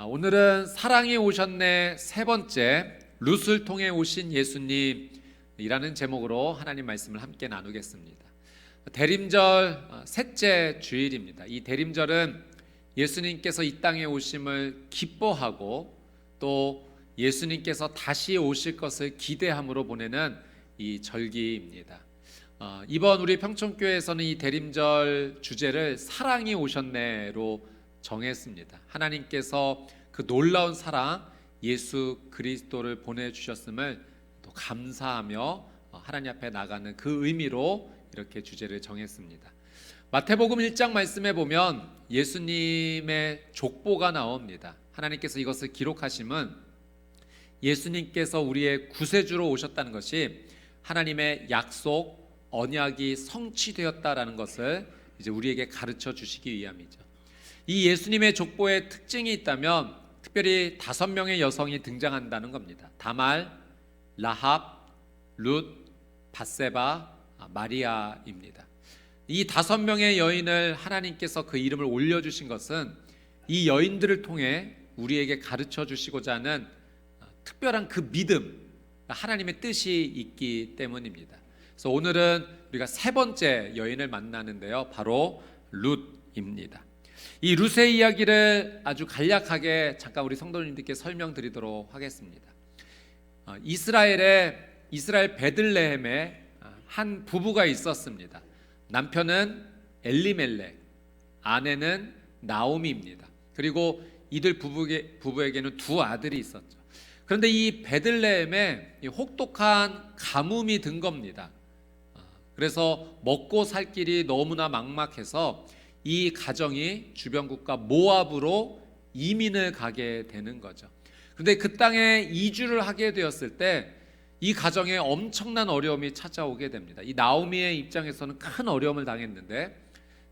오늘은 사랑이 오셨네 세 번째 룻을 통해 오신 예수님이라는 제목으로 하나님 말씀을 함께 나누겠습니다. 대림절 셋째 주일입니다. 이 대림절은 예수님께서 이 땅에 오심을 기뻐하고 또 예수님께서 다시 오실 것을 기대함으로 보내는 이 절기입니다. 이번 우리 평촌교회에서는 이 대림절 주제를 사랑이 오셨네로 정했습니다. 하나님께서 그 놀라운 사랑 예수 그리스도를 보내주셨음을 또 감사하며 하나님 앞에 나가는 그 의미로 이렇게 주제를 정했습니다. 마태복음 1장 말씀에 보면 예수님의 족보가 나옵니다. 하나님께서 이것을 기록하심은 예수님께서 우리의 구세주로 오셨다는 것이 하나님의 약속, 언약이 성취되었다라는 것을 이제 우리에게 가르쳐 주시기 위함이죠. 이 예수님의 족보에 특징이 있다면 특별히 5명의 여성이 등장한다는 겁니다. 다말, 라합, 룻, 밧세바, 마리아입니다. 이 5명의 여인을 하나님께서 그 이름을 올려주신 것은 이 여인들을 통해 우리에게 가르쳐 주시고자 하는 특별한 그 믿음, 하나님의 뜻이 있기 때문입니다. 그래서 오늘은 우리가 세 번째 여인을 만나는데요, 바로 룻입니다. 이 룻의 이야기를 아주 간략하게 잠깐 우리 성도님들께 설명드리도록 하겠습니다. 이스라엘 베들레헴에 한 부부가 있었습니다. 남편은 엘리멜렉, 아내는 나오미입니다. 그리고 이들 부부에게는 2 아들이 있었죠. 그런데 이 베들레헴에 혹독한 가뭄이 든 겁니다. 그래서 먹고 살 길이 너무나 막막해서 이 가정이 주변 국가 모압으로 이민을 가게 되는 거죠. 그런데 그 땅에 이주를 하게 되었을 때 이 가정에 엄청난 어려움이 찾아오게 됩니다. 이 나오미의 입장에서는 큰 어려움을 당했는데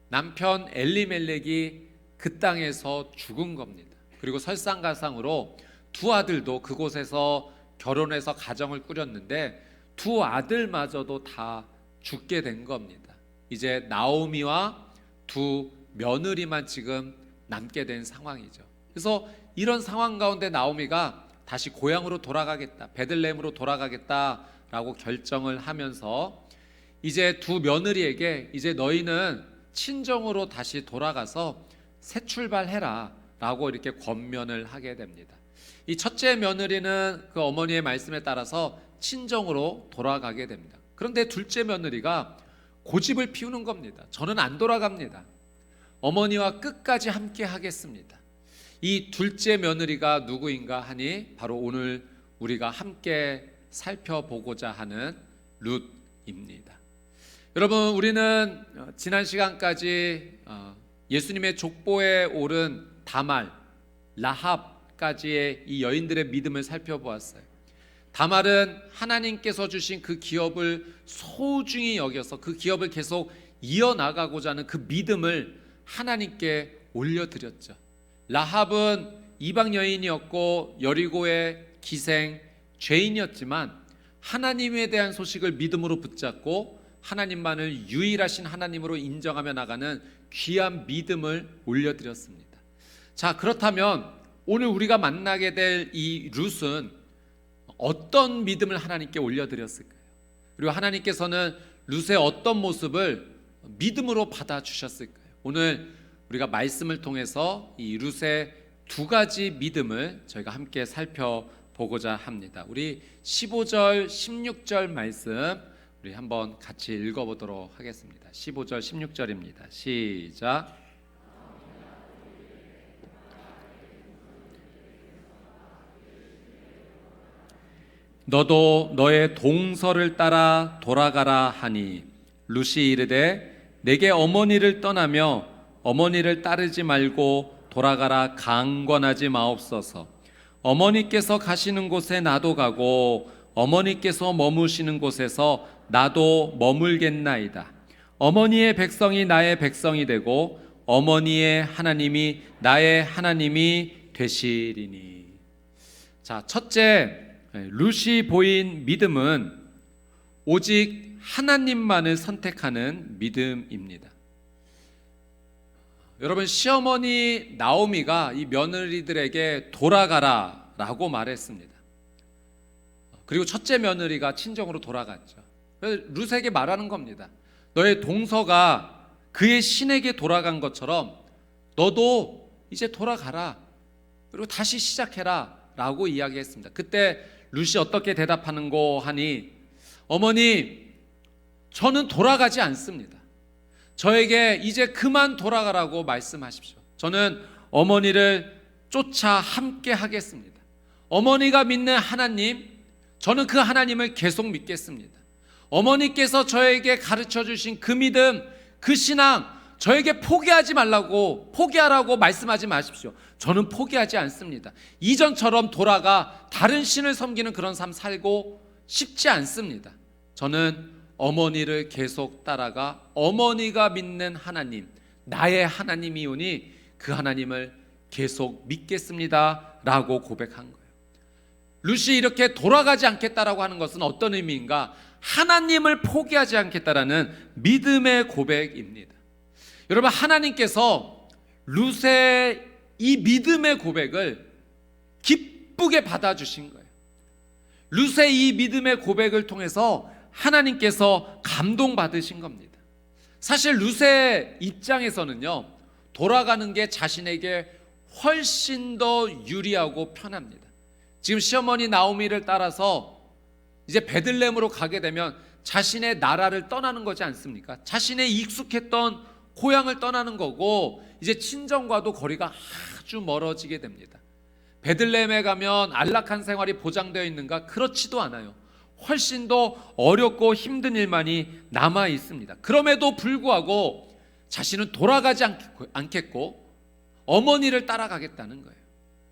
남편 엘리멜렉이 그 땅에서 죽은 겁니다. 그리고 설상가상으로 2 아들도 그곳에서 결혼해서 가정을 꾸렸는데 2 아들마저도 다 죽게 된 겁니다. 이제 나오미와 2 며느리만 지금 남게 된 상황이죠. 그래서 이런 상황 가운데 나오미가 다시 고향으로 돌아가겠다, 베들레헴으로 돌아가겠다라고 결정을 하면서 이제 2 며느리에게 이제 너희는 친정으로 다시 돌아가서 새 출발해라 라고 이렇게 권면을 하게 됩니다. 이 첫째 며느리는 그 어머니의 말씀에 따라서 친정으로 돌아가게 됩니다. 그런데 둘째 며느리가 고집을 피우는 겁니다. 저는 안 돌아갑니다. 어머니와 끝까지 함께 하겠습니다. 이 둘째 며느리가 누구인가 하니 바로 오늘 우리가 함께 살펴보고자 하는 룻입니다. 여러분, 우리는 지난 시간까지 예수님의 족보에 오른 다말, 라합까지의 이 여인들의 믿음을 살펴보았어요. 다말은 하나님께서 주신 그 기업을 소중히 여겨서 그 기업을 계속 이어나가고자 하는 그 믿음을 하나님께 올려드렸죠. 라합은 이방 여인이었고 여리고의 기생 죄인이었지만 하나님에 대한 소식을 믿음으로 붙잡고 하나님만을 유일하신 하나님으로 인정하며 나가는 귀한 믿음을 올려드렸습니다. 자, 그렇다면 오늘 우리가 만나게 될 이 룻은 어떤 믿음을 하나님께 올려드렸을까요? 그리고 하나님께서는 룻의 어떤 모습을 믿음으로 받아주셨을까요? 오늘 우리가 말씀을 통해서 이 룻의 2 가지 믿음을 저희가 함께 살펴보고자 합니다. 우리 15절 16절 말씀 우리 한번 같이 읽어보도록 하겠습니다. 15절 16절입니다. 시작. 너도 너의 동서를 따라 돌아가라 하니 룻이 이르되 내게 어머니를 떠나며 어머니를 따르지 말고 돌아가라 강권하지 마옵소서. 어머니께서 가시는 곳에 나도 가고 어머니께서 머무시는 곳에서 나도 머물겠나이다. 어머니의 백성이 나의 백성이 되고 어머니의 하나님이 나의 하나님이 되시리니. 자, 첫째, 룻이 보인 믿음은 오직 하나님만을 선택하는 믿음입니다. 여러분, 시어머니 나오미가 이 며느리들에게 돌아가라라고 말했습니다. 그리고 첫째 며느리가 친정으로 돌아갔죠. 그래서 룻에게 말하는 겁니다. 너의 동서가 그의 신에게 돌아간 것처럼 너도 이제 돌아가라. 그리고 다시 시작해라 라고 이야기했습니다. 그때 룻이 어떻게 대답하는고 하니, 어머니, 저는 돌아가지 않습니다. 저에게 이제 그만 돌아가라고 말씀하십시오. 저는 어머니를 쫓아 함께 하겠습니다. 어머니가 믿는 하나님, 저는 그 하나님을 계속 믿겠습니다. 어머니께서 저에게 가르쳐 주신 그 믿음, 그 신앙, 저에게 포기하라고 말씀하지 마십시오. 저는 포기하지 않습니다. 이전처럼 돌아가 다른 신을 섬기는 그런 삶 살고 싶지 않습니다. 저는 어머니를 계속 따라가 어머니가 믿는 하나님, 나의 하나님이오니 그 하나님을 계속 믿겠습니다 라고 고백한 거예요. 룻이 이렇게 돌아가지 않겠다라고 하는 것은 어떤 의미인가? 하나님을 포기하지 않겠다라는 믿음의 고백입니다. 여러분, 하나님께서 룻의 이 믿음의 고백을 기쁘게 받아주신 거예요. 룻의 이 믿음의 고백을 통해서 하나님께서 감동받으신 겁니다. 사실 룻의 입장에서는요, 돌아가는 게 자신에게 훨씬 더 유리하고 편합니다. 지금 시어머니 나오미를 따라서 이제 베들레헴으로 가게 되면 자신의 나라를 떠나는 거지 않습니까? 자신의 익숙했던 고향을 떠나는 거고, 이제 친정과도 거리가 아주 멀어지게 됩니다. 베들레헴에 가면 안락한 생활이 보장되어 있는가? 그렇지도 않아요. 훨씬 더 어렵고 힘든 일만이 남아 있습니다. 그럼에도 불구하고 자신은 돌아가지 않겠고 어머니를 따라가겠다는 거예요.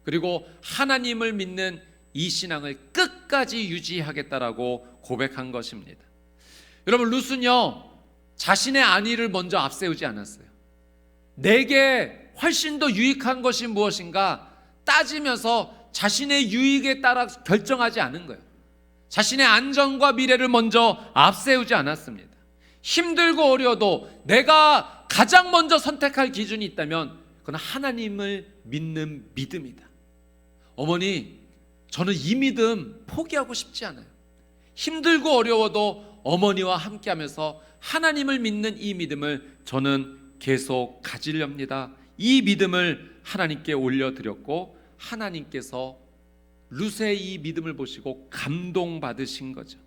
그리고 하나님을 믿는 이 신앙을 끝까지 유지하겠다라고 고백한 것입니다. 여러분, 룻은요, 자신의 안위를 먼저 앞세우지 않았어요. 내게 훨씬 더 유익한 것이 무엇인가 따지면서 자신의 유익에 따라 결정하지 않은 거예요. 자신의 안전과 미래를 먼저 앞세우지 않았습니다. 힘들고 어려워도 내가 가장 먼저 선택할 기준이 있다면 그건 하나님을 믿는 믿음이다. 어머니, 저는 이 믿음 포기하고 싶지 않아요. 힘들고 어려워도 어머니와 함께하면서 하나님을 믿는 이 믿음을 저는 계속 가지렵니다. 이 믿음을 하나님께 올려드렸고, 하나님께서 룻의 이 믿음을 보시고 감동받으신 거죠.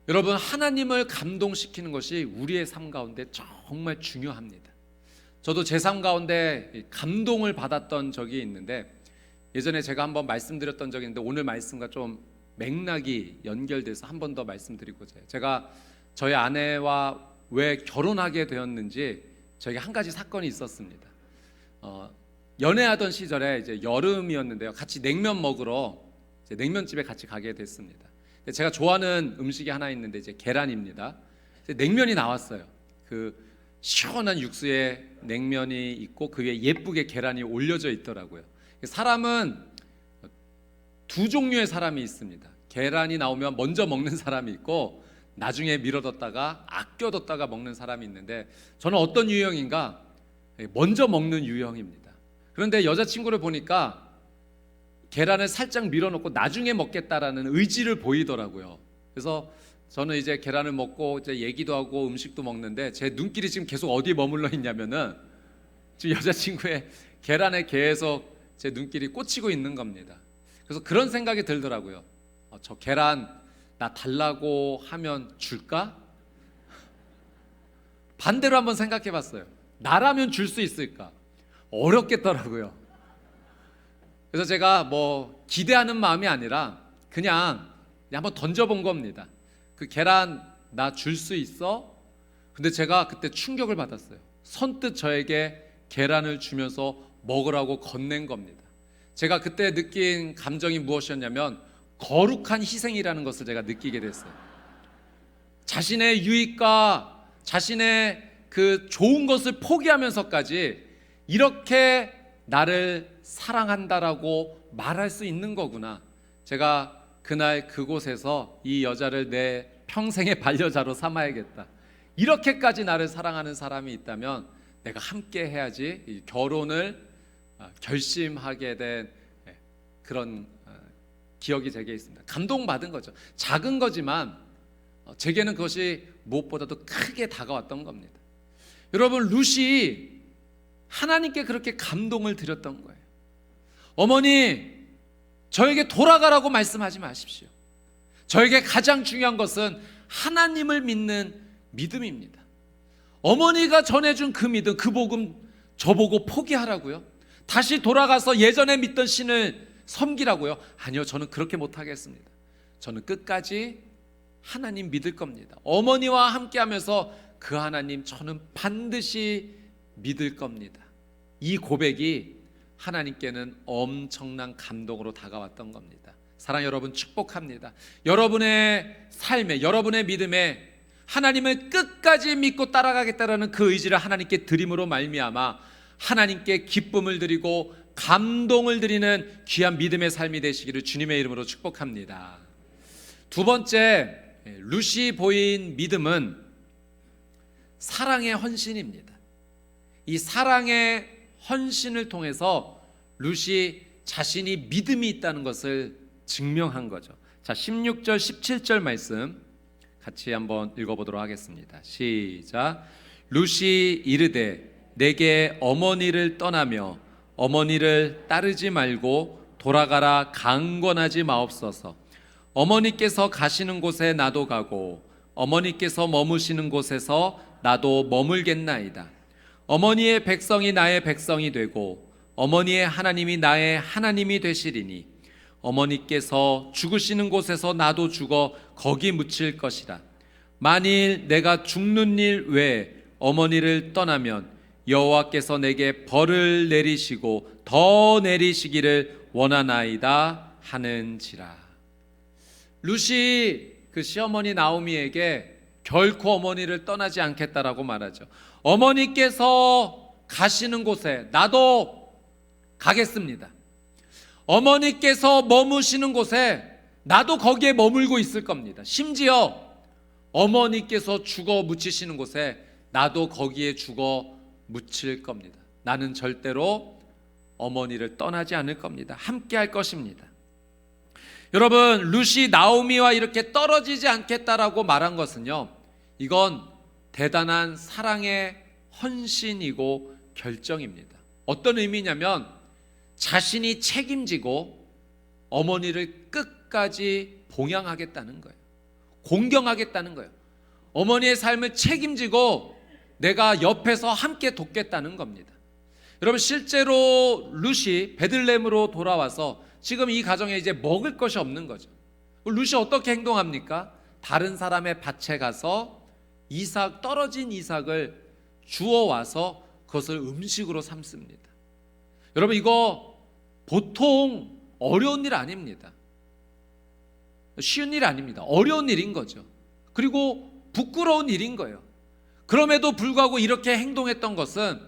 여러분, 하나님을 감동시키는 것이 우리의 삶 가운데 정말 중요합니다. 저도 제 삶 가운데 감동을 받았던 적이 있는데, 예전에 제가 한번 말씀드렸던 적이 있는데 오늘 말씀과 좀 맥락이 연결돼서 한 번 더 말씀드리고자 해요. 제가 저희 아내와 왜 결혼하게 되었는지, 저에게 한 가지 사건이 있었습니다. 연애하던 시절에 이제 여름이었는데요, 같이 냉면 먹으러 이제 냉면집에 같이 가게 됐습니다. 제가 좋아하는 음식이 하나 있는데 이제 계란입니다. 냉면이 나왔어요. 그 시원한 육수에 냉면이 있고 그 위에 예쁘게 계란이 올려져 있더라고요. 사람은 두 종류의 사람이 있습니다. 계란이 나오면 먼저 먹는 사람이 있고 나중에 미뤄뒀다가 아껴뒀다가 먹는 사람이 있는데, 저는 어떤 유형인가? 먼저 먹는 유형입니다. 그런데 여자친구를 보니까 계란을 살짝 밀어놓고 나중에 먹겠다라는 의지를 보이더라고요. 그래서 저는 이제 계란을 먹고 이제 얘기도 하고 음식도 먹는데 제 눈길이 지금 계속 어디에 머물러 있냐면은 지금 여자친구의 계란에 계속 제 눈길이 꽂히고 있는 겁니다. 그래서 그런 생각이 들더라고요. 저 계란 나 달라고 하면 줄까? 반대로 한번 생각해 봤어요. 나라면 줄 수 있을까? 어렵겠더라고요. 그래서 제가 뭐 기대하는 마음이 아니라 그냥 한번 던져본 겁니다. 그 계란 나 줄 수 있어? 근데 제가 그때 충격을 받았어요. 선뜻 저에게 계란을 주면서 먹으라고 건넨 겁니다. 제가 그때 느낀 감정이 무엇이었냐면 거룩한 희생이라는 것을 제가 느끼게 됐어요. 자신의 유익과 자신의 그 좋은 것을 포기하면서까지 이렇게 나를 사랑한다라고 말할 수 있는 거구나. 제가 그날 그곳에서 이 여자를 내 평생의 반려자로 삼아야겠다. 이렇게까지 나를 사랑하는 사람이 있다면 내가 함께 해야지 이 결혼을 결심하게 된 그런 기억이 제게 있습니다. 감동받은 거죠. 작은 거지만 제게는 그것이 무엇보다도 크게 다가왔던 겁니다. 여러분, 룻이 하나님께 그렇게 감동을 드렸던 거예요. 어머니, 저에게 돌아가라고 말씀하지 마십시오. 저에게 가장 중요한 것은 하나님을 믿는 믿음입니다. 어머니가 전해준 그 믿음, 그 복음 저보고 포기하라고요? 다시 돌아가서 예전에 믿던 신을 섬기라고요? 아니요, 저는 그렇게 못하겠습니다. 저는 끝까지 하나님 믿을 겁니다. 어머니와 함께하면서 그 하나님 저는 반드시 믿을 겁니다. 이 고백이 하나님께는 엄청난 감동으로 다가왔던 겁니다. 사랑하는 여러분, 축복합니다. 여러분의 삶에, 여러분의 믿음에 하나님을 끝까지 믿고 따라가겠다라는 그 의지를 하나님께 드림으로 말미암아 하나님께 기쁨을 드리고 감동을 드리는 귀한 믿음의 삶이 되시기를 주님의 이름으로 축복합니다. 두 번째, 룻이 보인 믿음은 사랑의 헌신입니다. 이 사랑의 헌신을 통해서 룻이 자신이 믿음이 있다는 것을 증명한 거죠. 자, 16절 17절 말씀 같이 한번 읽어보도록 하겠습니다. 시작. 룻이 이르되 내게 어머니를 떠나며 어머니를 따르지 말고 돌아가라 강권하지 마옵소서. 어머니께서 가시는 곳에 나도 가고 어머니께서 머무시는 곳에서 나도 머물겠나이다. 어머니의 백성이 나의 백성이 되고 어머니의 하나님이 나의 하나님이 되시리니 어머니께서 죽으시는 곳에서 나도 죽어 거기 묻힐 것이라. 만일 내가 죽는 일 외에 어머니를 떠나면 여호와께서 내게 벌을 내리시고 더 내리시기를 원하나이다 하는지라. 룻이 그 시어머니 나오미에게 결코 어머니를 떠나지 않겠다라고 말하죠. 어머니께서 가시는 곳에 나도 가겠습니다. 어머니께서 머무시는 곳에 나도 거기에 머물고 있을 겁니다. 심지어 어머니께서 죽어 묻히시는 곳에 나도 거기에 죽어 묻힐 겁니다. 나는 절대로 어머니를 떠나지 않을 겁니다. 함께 할 것입니다. 여러분, 룻이 나오미와 이렇게 떨어지지 않겠다라고 말한 것은요, 이건 대단한 사랑의 헌신이고 결정입니다. 어떤 의미냐면 자신이 책임지고 어머니를 끝까지 봉양하겠다는 거예요. 공경하겠다는 거예요. 어머니의 삶을 책임지고 내가 옆에서 함께 돕겠다는 겁니다. 여러분, 실제로 룻이 베들레헴으로 돌아와서 지금 이 가정에 이제 먹을 것이 없는 거죠. 룻이 어떻게 행동합니까? 다른 사람의 밭에 가서 떨어진 이삭을 주워와서 그것을 음식으로 삼습니다. 여러분, 이거 보통 어려운 일 아닙니다. 쉬운 일 아닙니다. 어려운 일인 거죠. 그리고 부끄러운 일인 거예요. 그럼에도 불구하고 이렇게 행동했던 것은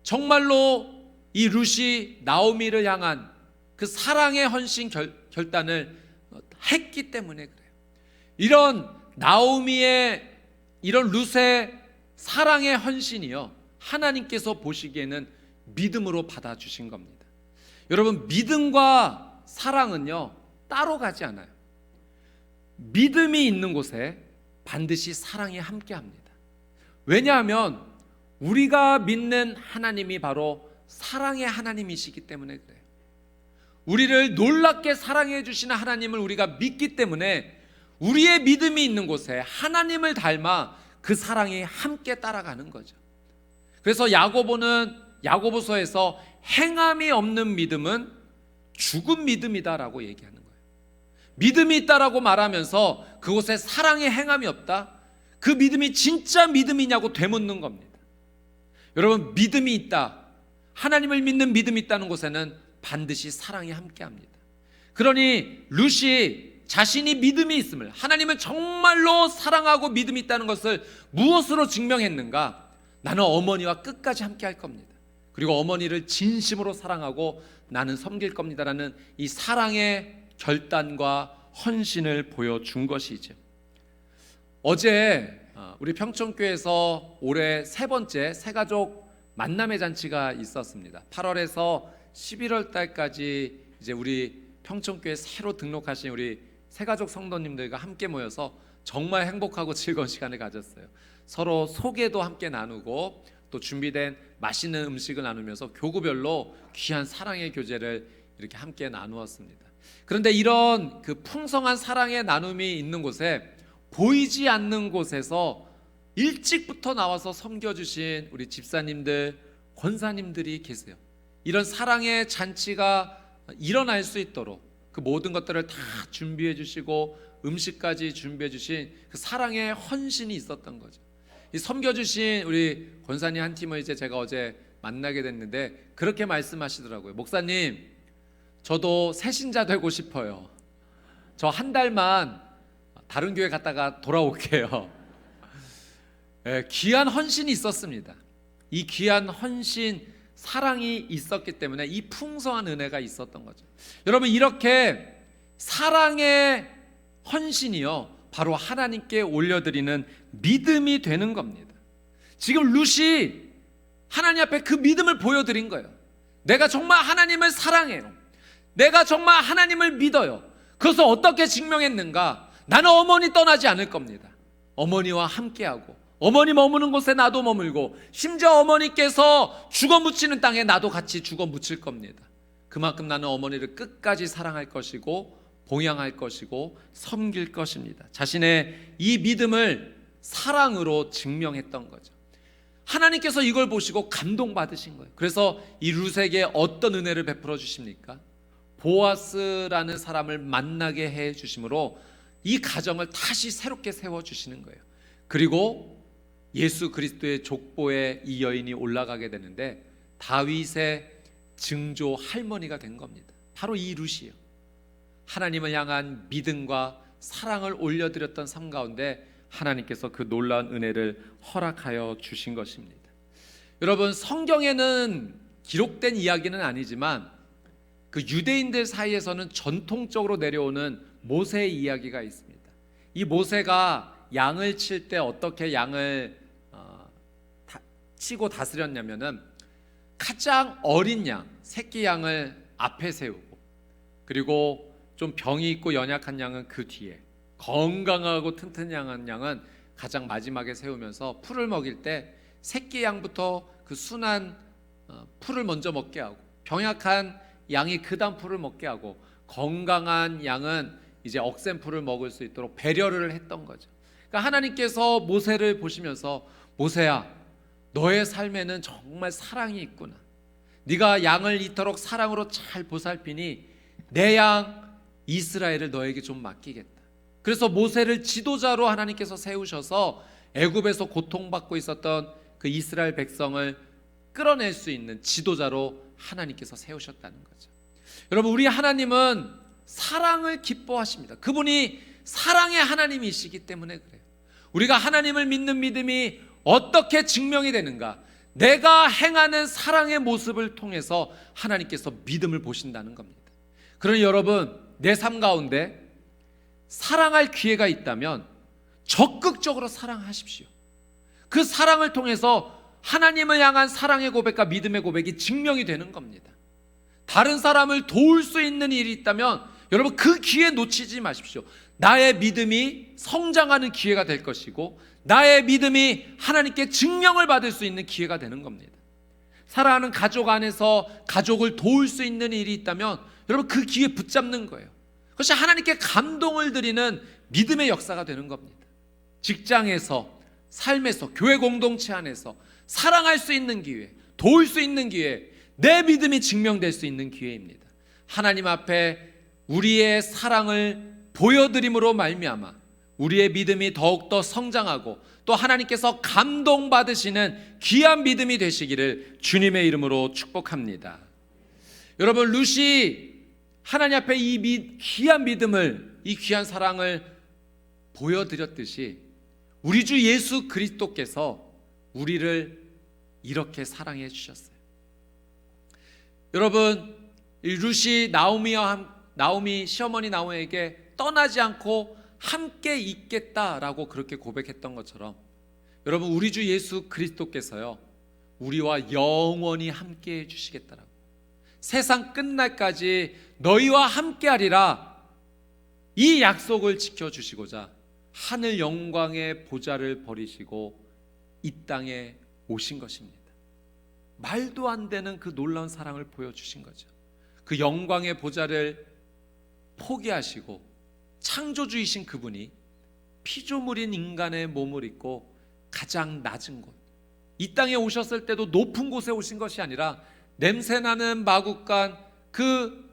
정말로 이 룻이 나오미를 향한 그 사랑의 헌신 결단을 했기 때문에 그래요. 이런 나오미의, 이런 룻의 사랑의 헌신이요, 하나님께서 보시기에는 믿음으로 받아주신 겁니다. 여러분, 믿음과 사랑은요 따로 가지 않아요. 믿음이 있는 곳에 반드시 사랑이 함께합니다. 왜냐하면 우리가 믿는 하나님이 바로 사랑의 하나님이시기 때문에 그래요. 우리를 놀랍게 사랑해 주시는 하나님을 우리가 믿기 때문에 우리의 믿음이 있는 곳에 하나님을 닮아 그 사랑이 함께 따라가는 거죠. 그래서 야고보서에서 행함이 없는 믿음은 죽은 믿음이다라고 얘기하는 거예요. 믿음이 있다라고 말하면서 그곳에 사랑의 행함이 없다? 그 믿음이 진짜 믿음이냐고 되묻는 겁니다. 여러분, 믿음이 있다, 하나님을 믿는 믿음이 있다는 곳에는 반드시 사랑이 함께합니다. 그러니 룻이 자신이 믿음이 있음을, 하나님을 정말로 사랑하고 믿음이 있다는 것을 무엇으로 증명했는가? 나는 어머니와 끝까지 함께 할 겁니다. 그리고 어머니를 진심으로 사랑하고 나는 섬길 겁니다라는 이 사랑의 결단과 헌신을 보여준 것이죠. 어제 우리 평촌교회에서 올해 세 번째 새가족 만남의 잔치가 있었습니다. 8월에서 11월 달까지 이제 우리 평촌교회 새로 등록하신 우리 새가족 성도님들과 함께 모여서 정말 행복하고 즐거운 시간을 가졌어요. 서로 소개도 함께 나누고 또 준비된 맛있는 음식을 나누면서 교구별로 귀한 사랑의 교제를 이렇게 함께 나누었습니다. 그런데 이런 그 풍성한 사랑의 나눔이 있는 곳에 보이지 않는 곳에서 일찍부터 나와서 섬겨주신 우리 집사님들, 권사님들이 계세요. 이런 사랑의 잔치가 일어날 수 있도록 그 모든 것들을 다 준비해 주시고 음식까지 준비해 주신 그 사랑의 헌신이 있었던 거죠. 이 섬겨주신 우리 권사님 한 팀을 이제 제가 어제 만나게 됐는데 그렇게 말씀하시더라고요. 목사님, 저도 새신자 되고 싶어요. 저 한 달만 다른 교회 갔다가 돌아올게요. 귀한 헌신이 있었습니다. 이 귀한 헌신, 사랑이 있었기 때문에 이 풍성한 은혜가 있었던 거죠. 여러분, 이렇게 사랑의 헌신이요, 바로 하나님께 올려드리는 믿음이 되는 겁니다. 지금 룻이 하나님 앞에 그 믿음을 보여드린 거예요. 내가 정말 하나님을 사랑해요. 내가 정말 하나님을 믿어요. 그것을 어떻게 증명했는가? 나는 어머니 떠나지 않을 겁니다. 어머니와 함께하고 어머니 머무는 곳에 나도 머물고 심지어 어머니께서 죽어 묻히는 땅에 나도 같이 죽어 묻힐 겁니다. 그만큼 나는 어머니를 끝까지 사랑할 것이고 봉양할 것이고 섬길 것입니다. 자신의 이 믿음을 사랑으로 증명했던 거죠. 하나님께서 이걸 보시고 감동받으신 거예요. 그래서 이 룻에게 어떤 은혜를 베풀어 주십니까? 보아스라는 사람을 만나게 해 주심으로 이 가정을 다시 새롭게 세워주시는 거예요. 그리고 예수 그리스도의 족보에 이 여인이 올라가게 되는데 다윗의 증조 할머니가 된 겁니다. 바로 이 룻이요. 하나님을 향한 믿음과 사랑을 올려드렸던 삶 가운데 하나님께서 그 놀라운 은혜를 허락하여 주신 것입니다. 여러분, 성경에는 기록된 이야기는 아니지만 그 유대인들 사이에서는 전통적으로 내려오는 모세의 이야기가 있습니다. 이 모세가 양을 칠 때 어떻게 양을 치고 다스렸냐면은 가장 어린 양, 새끼 양을 앞에 세우고 그리고 좀 병이 있고 연약한 양은 그 뒤에, 건강하고 튼튼한 양은 가장 마지막에 세우면서 풀을 먹일 때 새끼 양부터 그 순한 풀을 먼저 먹게 하고 병약한 양이 그 다음 풀을 먹게 하고 건강한 양은 이제 억센 풀을 먹을 수 있도록 배려를 했던 거죠. 그러니까 하나님께서 모세를 보시면서 모세야, 너의 삶에는 정말 사랑이 있구나. 네가 양을 이토록 사랑으로 잘 보살피니 내 양 이스라엘을 너에게 좀 맡기겠다. 그래서 모세를 지도자로 하나님께서 세우셔서 애굽에서 고통받고 있었던 그 이스라엘 백성을 끌어낼 수 있는 지도자로 하나님께서 세우셨다는 거죠. 여러분, 우리 하나님은 사랑을 기뻐하십니다. 그분이 사랑의 하나님이시기 때문에 그래요. 우리가 하나님을 믿는 믿음이 어떻게 증명이 되는가? 내가 행하는 사랑의 모습을 통해서 하나님께서 믿음을 보신다는 겁니다. 그러니 여러분, 내 삶 가운데 사랑할 기회가 있다면 적극적으로 사랑하십시오. 그 사랑을 통해서 하나님을 향한 사랑의 고백과 믿음의 고백이 증명이 되는 겁니다. 다른 사람을 도울 수 있는 일이 있다면 여러분, 그 기회 놓치지 마십시오. 나의 믿음이 성장하는 기회가 될 것이고 나의 믿음이 하나님께 증명을 받을 수 있는 기회가 되는 겁니다. 사랑하는 가족 안에서 가족을 도울 수 있는 일이 있다면 여러분, 그 기회 붙잡는 거예요. 그것이 하나님께 감동을 드리는 믿음의 역사가 되는 겁니다. 직장에서, 삶에서, 교회 공동체 안에서 사랑할 수 있는 기회, 도울 수 있는 기회, 내 믿음이 증명될 수 있는 기회입니다. 하나님 앞에 우리의 사랑을 보여드림으로 말미암아 우리의 믿음이 더욱더 성장하고 또 하나님께서 감동받으시는 귀한 믿음이 되시기를 주님의 이름으로 축복합니다. 여러분, 룻이 하나님 앞에 이 귀한 믿음을, 이 귀한 사랑을 보여드렸듯이 우리 주 예수 그리스도께서 우리를 이렇게 사랑해 주셨어요. 여러분, 이 룻이 나오미 시어머니 나오미에게 떠나지 않고 함께 있겠다라고 그렇게 고백했던 것처럼 여러분, 우리 주 예수 그리스도께서요 우리와 영원히 함께 해주시겠다라고, 세상 끝날까지 너희와 함께하리라, 이 약속을 지켜주시고자 하늘 영광의 보좌를 버리시고 이 땅에 오신 것입니다. 말도 안 되는 그 놀라운 사랑을 보여주신 거죠. 그 영광의 보좌를 포기하시고 창조주이신 그분이 피조물인 인간의 몸을 입고 가장 낮은 곳, 이 땅에 오셨을 때도 높은 곳에 오신 것이 아니라 냄새나는 마구간 그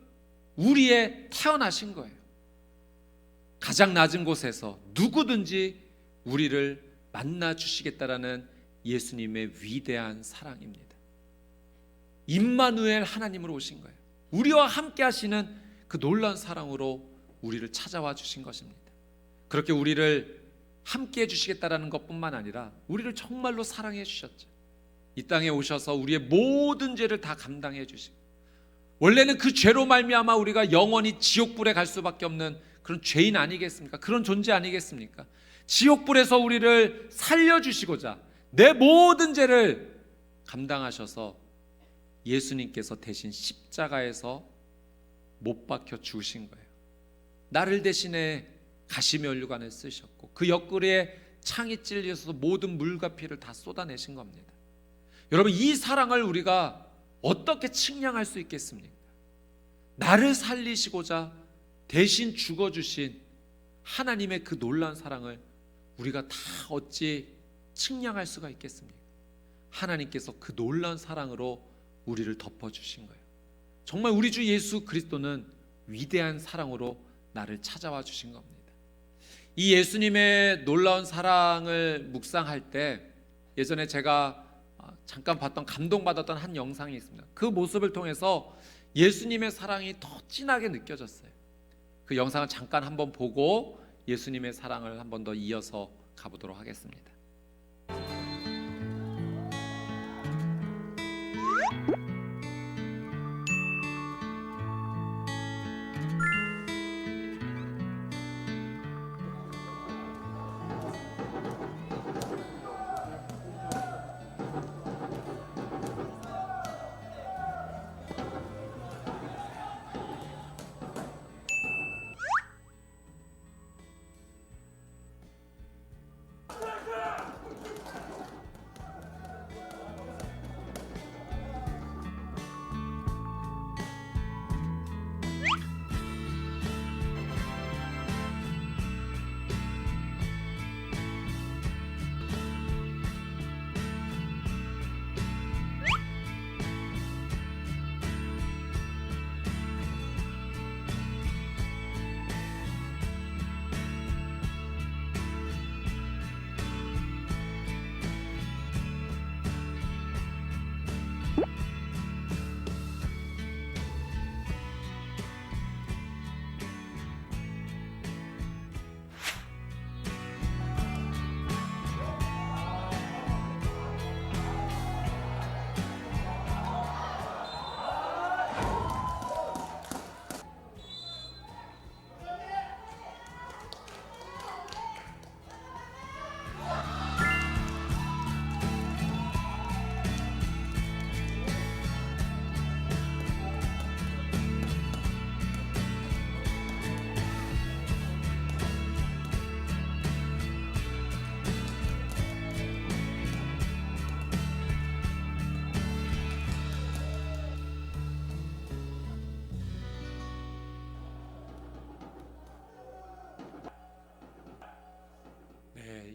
우리에 태어나신 거예요. 가장 낮은 곳에서 누구든지 우리를 만나 주시겠다라는 예수님의 위대한 사랑입니다. 임마누엘 하나님으로 오신 거예요. 우리와 함께 하시는 그 놀라운 사랑으로 우리를 찾아와 주신 것입니다. 그렇게 우리를 함께 해주시겠다라는 것뿐만 아니라 우리를 정말로 사랑해 주셨죠. 이 땅에 오셔서 우리의 모든 죄를 다 감당해 주시고, 원래는 그 죄로 말미암아 우리가 영원히 지옥불에 갈 수밖에 없는 그런 죄인 아니겠습니까? 그런 존재 아니겠습니까? 지옥불에서 우리를 살려주시고자 내 모든 죄를 감당하셔서 예수님께서 대신 십자가에서 못 박혀 죽으신 거예요. 나를 대신에 가시면류관을 쓰셨고 그 옆구리에 창이 찔려서 모든 물과 피를 다 쏟아내신 겁니다. 여러분, 이 사랑을 우리가 어떻게 측량할 수 있겠습니까? 나를 살리시고자 대신 죽어주신 하나님의 그 놀라운 사랑을 우리가 다 어찌 측량할 수가 있겠습니까? 하나님께서 그 놀라운 사랑으로 우리를 덮어주신 거예요. 정말 우리 주 예수 그리스도는 위대한 사랑으로 나를 찾아와 주신 겁니다. 이 예수님의 놀라운 사랑을 묵상할 때 예전에 제가 잠깐 봤던, 감동받았던 한 영상이 있습니다. 그 모습을 통해서 예수님의 사랑이 더 진하게 느껴졌어요. 그 영상을 잠깐 한번 보고 예수님의 사랑을 한번 더 이어서 가보도록 하겠습니다.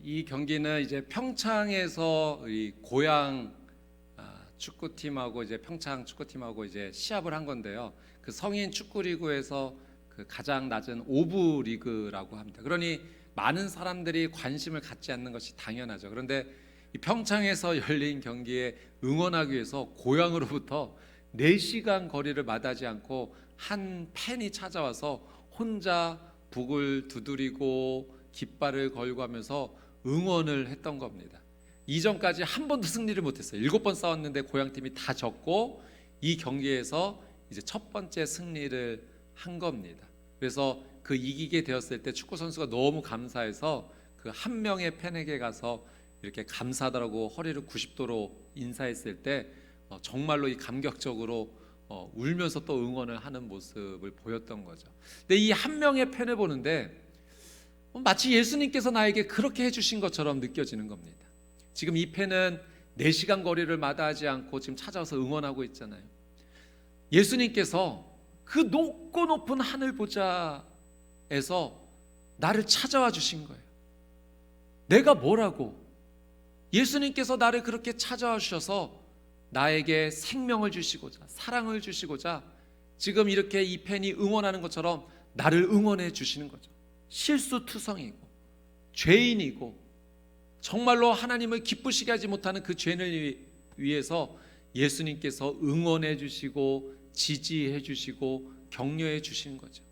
이 경기는 이제 평창에서 이 고양 축구팀하고 이제 평창 축구팀하고 이제 시합을 한 건데요. 그 성인 축구리그에서 그 가장 낮은 5부 리그라고 합니다. 그러니 많은 사람들이 관심을 갖지 않는 것이 당연하죠. 그런데 이 평창에서 열린 경기에 응원하기 위해서 고향으로부터 4시간 거리를 마다하지 않고 한 팬이 찾아와서 혼자 북을 두드리고 깃발을 걸고 하면서 응원을 했던 겁니다. 이전까지 한 번도 승리를 못했어요. 7번 싸웠는데 고향팀이 다 졌고 이 경기에서 이제 첫 번째 승리를 한 겁니다. 그래서 그 이기게 되었을 때 축구 선수가 너무 감사해서 그 한 명의 팬에게 가서 이렇게 감사하다고 허리를 90도로 인사했을 때 정말로 이 감격적으로 울면서 또 응원을 하는 모습을 보였던 거죠. 근데 이 한 명의 팬을 보는데 마치 예수님께서 나에게 그렇게 해주신 것처럼 느껴지는 겁니다. 지금 이 팬은 4시간 거리를 마다하지 않고 지금 찾아와서 응원하고 있잖아요. 예수님께서 그 높고 높은 하늘 보좌에서 나를 찾아와 주신 거예요. 내가 뭐라고? 예수님께서 나를 그렇게 찾아와 주셔서 나에게 생명을 주시고자, 사랑을 주시고자 지금 이렇게 이 팬이 응원하는 것처럼 나를 응원해 주시는 거죠. 실수투성이고 죄인이고 정말로 하나님을 기쁘시게 하지 못하는 그 죄인을 위해서 예수님께서 응원해 주시고 지지해 주시고 격려해 주신 거죠.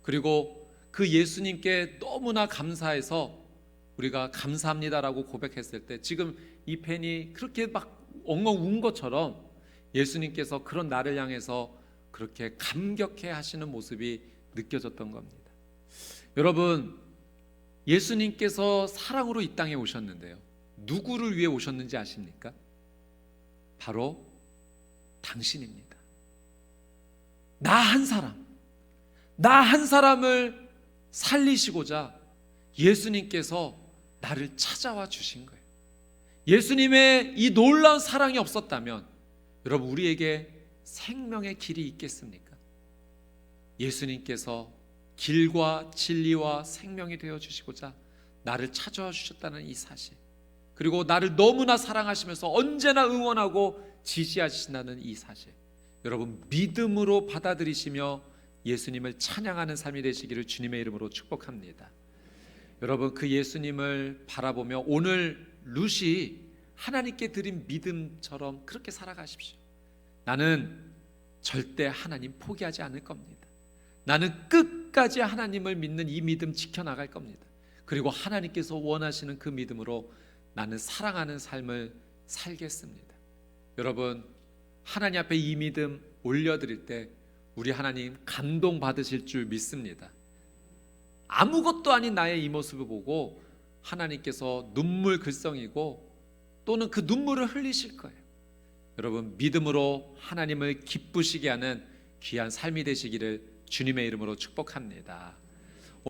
그리고 그 예수님께 너무나 감사해서 우리가 감사합니다라고 고백했을 때 지금 이 팬이 그렇게 막 엉엉 운 것처럼 예수님께서 그런 나를 향해서 그렇게 감격해 하시는 모습이 느껴졌던 겁니다. 여러분, 예수님께서 사랑으로 이 땅에 오셨는데요, 누구를 위해 오셨는지 아십니까? 바로 당신입니다. 나 한 사람을 살리시고자 예수님께서 나를 찾아와 주신 거예요. 예수님의 이 놀라운 사랑이 없었다면 여러분, 우리에게 생명의 길이 있겠습니까? 예수님께서 길과 진리와 생명이 되어 주시고자 나를 찾아와 주셨다는 이 사실, 그리고 나를 너무나 사랑하시면서 언제나 응원하고 지지하신다는 이 사실, 여러분 믿음으로 받아들이시며 예수님을 찬양하는 삶이 되시기를 주님의 이름으로 축복합니다. 여러분, 그 예수님을 바라보며 오늘 룻이 하나님께 드린 믿음처럼 그렇게 살아가십시오. 나는 절대 하나님 포기하지 않을 겁니다. 나는 끝까지 하나님을 믿는 이 믿음 지켜나갈 겁니다. 그리고 하나님께서 원하시는 그 믿음으로 나는 사랑하는 삶을 살겠습니다. 여러분, 하나님 앞에 이 믿음 올려드릴 때 우리 하나님 감동 받으실 줄 믿습니다. 아무것도 아닌 나의 이 모습을 보고 하나님께서 눈물 글썽이고 또는 그 눈물을 흘리실 거예요. 여러분, 믿음으로 하나님을 기쁘시게 하는 귀한 삶이 되시기를 주님의 이름으로 축복합니다.